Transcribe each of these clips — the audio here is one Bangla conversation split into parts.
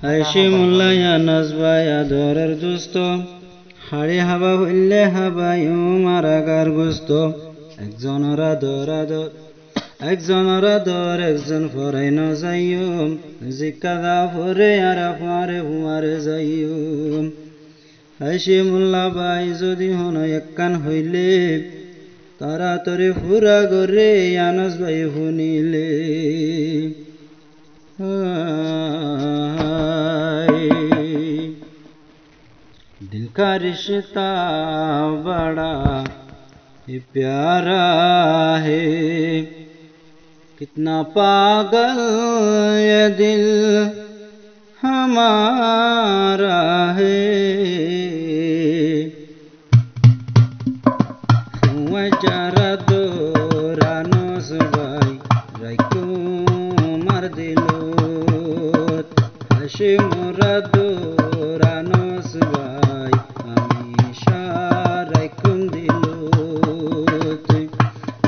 হাশিমুল্লাহ আনাস ভাই আদরের দোস্ত হাড়ি হাবা হইলে হাবাই মারাগার গোস্ত একজনের আদর আদর একজনের আদর একজন ফরাই ন যাইম জিকা দা ফরে আর ফারে ফুমারে যাইম হাশিমুল্লাহ ভাই যদি হন একখান হইলে তাড়াতাড়ি ফুরা করে আনাস ভাই শুনিলে दिल का रिश्ता बड़ा ही प्यारा है कितना पागल ये दिल हमारा है जरा दोरानोस भाई राइको मार दिलो हाशिमुरा दोरानोस भाई हमेशा राइकुम दिलो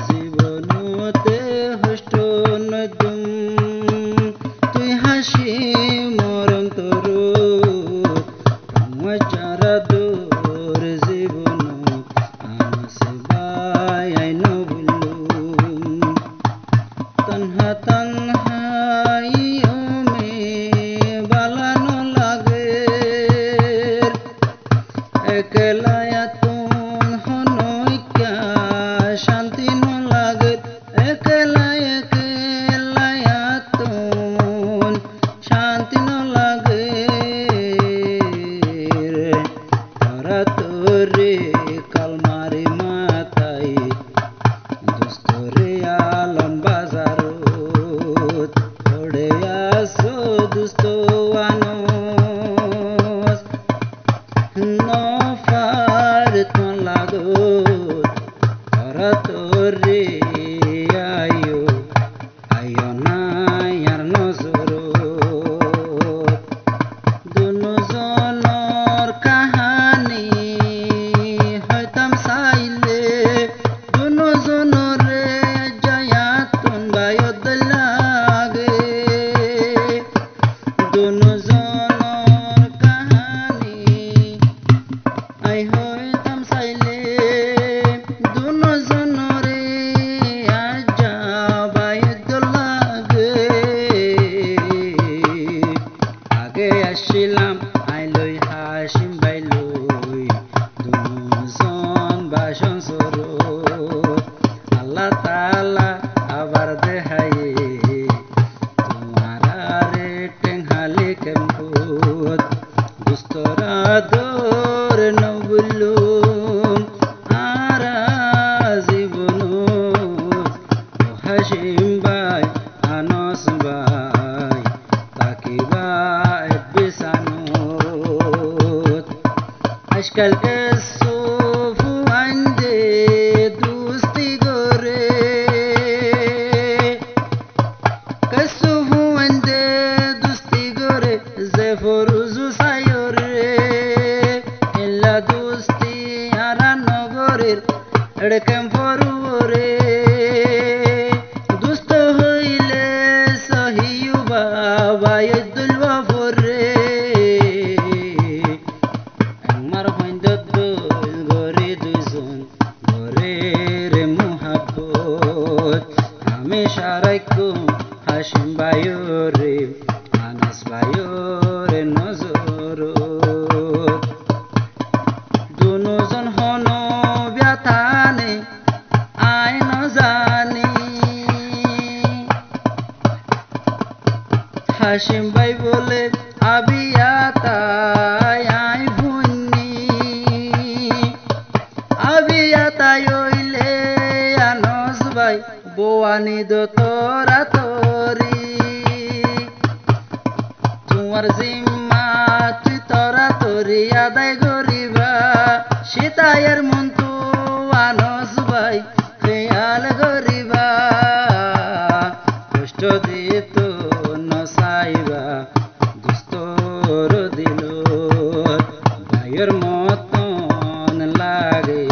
জীবনতে হষ্ট নদুম তুই হাসি মরণ তরু মজারা দূর জীবন আনসে ভাই আইন বুলুম তন্হা তন্হাইও মে বালানো লাগে একলা তুন হনইকা শান্তি ন লাগে একলা তুন শান্তি ন লাগে তারা তোরে কালমারি মাতাই দুস্তরে আলম বাজারত পড়ে আসো দুস্ত আনস নফার তোন লাগত তারা তোরে আয়ো আয়ো নাই আর নজরত দুজনের কাহানি হইতাম চাইলে দুজনরে জয়াতুন বায়দ লাগে দুজনের কাহানি আই হইতাম চাইলে দুজনরে আজা বায়দ লাগে আগে আসিলাম আইলই হাসিম বাইলই দুজন বাসন সরত আল্লাহ তাআলা আবার দেখায়ে তোমারে টেংহালি কেমপুত দুস্তরা দোর নবুলুম আরা জীবন হাসিম ভাই আনস ভাই তাকিবা বিসানুত আজকাল কেসুফু আন্দে দুস্তি গোরে কেসুফু আন্দে দুস্তি গোরে যে ফরুজু সায়রে ইল্লা দুস্তি আরা নগরের এড়কেম ফরুরে দুস্ত হইলে সহিউ বাবা ইদুল ওয়াফরে আমার হইন্দত গরে দুজন গরে রে মুহাব্বত আমি সারাইকুম হাসিম ভাইরে আনাস ভাইরে নজরত দুজন হন ব্যথানে আয় ন জানি হাসিম ভাই বলে আবিয়াতায় আই ভুন্নি আবিয়াতায় হইলে আনস ভাই বোয়ানি দো তোরা তোরি তোমার জিম্মা তুই তোরা তোরি আদায় করিবা সীতায়ের মন তো আনস ভাই খেয়াল করিবা কষ্ট দিত নসাইবা দুস্তর দিল ভাইয়ের মতন লাগে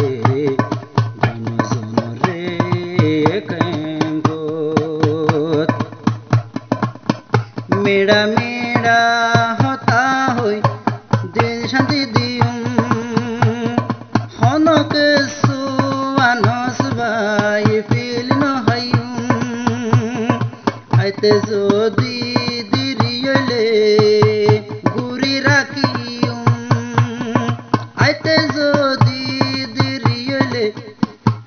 মেড়া মেড়া হতা হই দিন শান্তি দিউম হনক সুয়ানস ভাই ফিল নহাইম আইতে যদি দিরিয়লে গুরি রাখিম আইতে যদি দিরিয়লে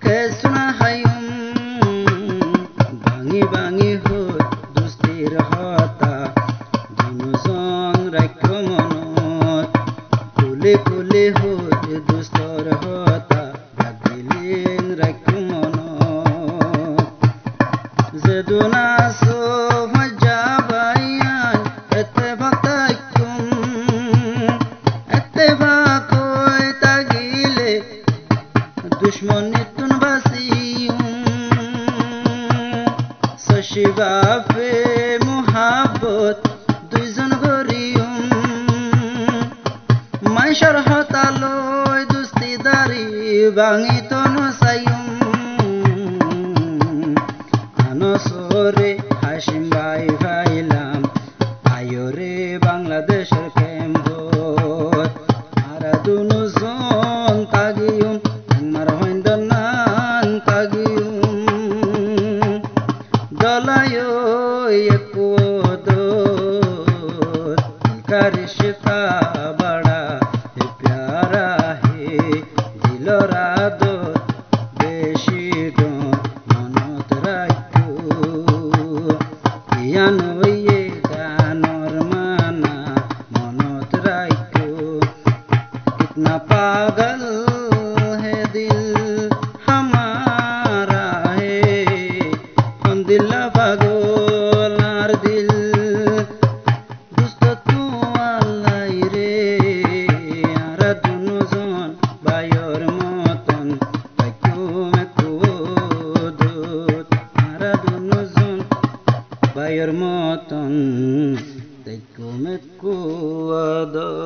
কেসনা হাইম ভাঙি ভাঙি হই দুস্তির হতা দুজন রাখ্য মনত কুলে কুলে হই দুস্তর হতা ভাগিলেন রাখ্য মনত যেদুনা সোহজা বাইয়ান এতে ভক্তাইকুম এতে ভাকই তাগিলে দুশ্মনী তুন বাসিউম শশিবাফে মুহাব্বত দুইজন গরিউম মাইশর হতালয় দুস্তিদারি ভাঙি তনু সাইউম আনসরে হাসিম ভাই ভাইলাম আয়রে বাংলাদেশের কেম্বত আরা দুনুজন তাগিউম আমার হইন্দনান তাগিউম দলায় একদর কারিশতা বড়া হে প্যারা হে দিলরা দর বেশি মনত রাখু ইয়ান হইয়ে গানর মানা মনত রাখু কিতনা পাগল হে দিল হামারা হে हम दिल পাগল আর দিল দুস্ত তু আল্লাই রে আরা দুজন বায়র মতন তাইকুম কুদুত আরা দুজন বায়র মতন তাইকুম কুদুত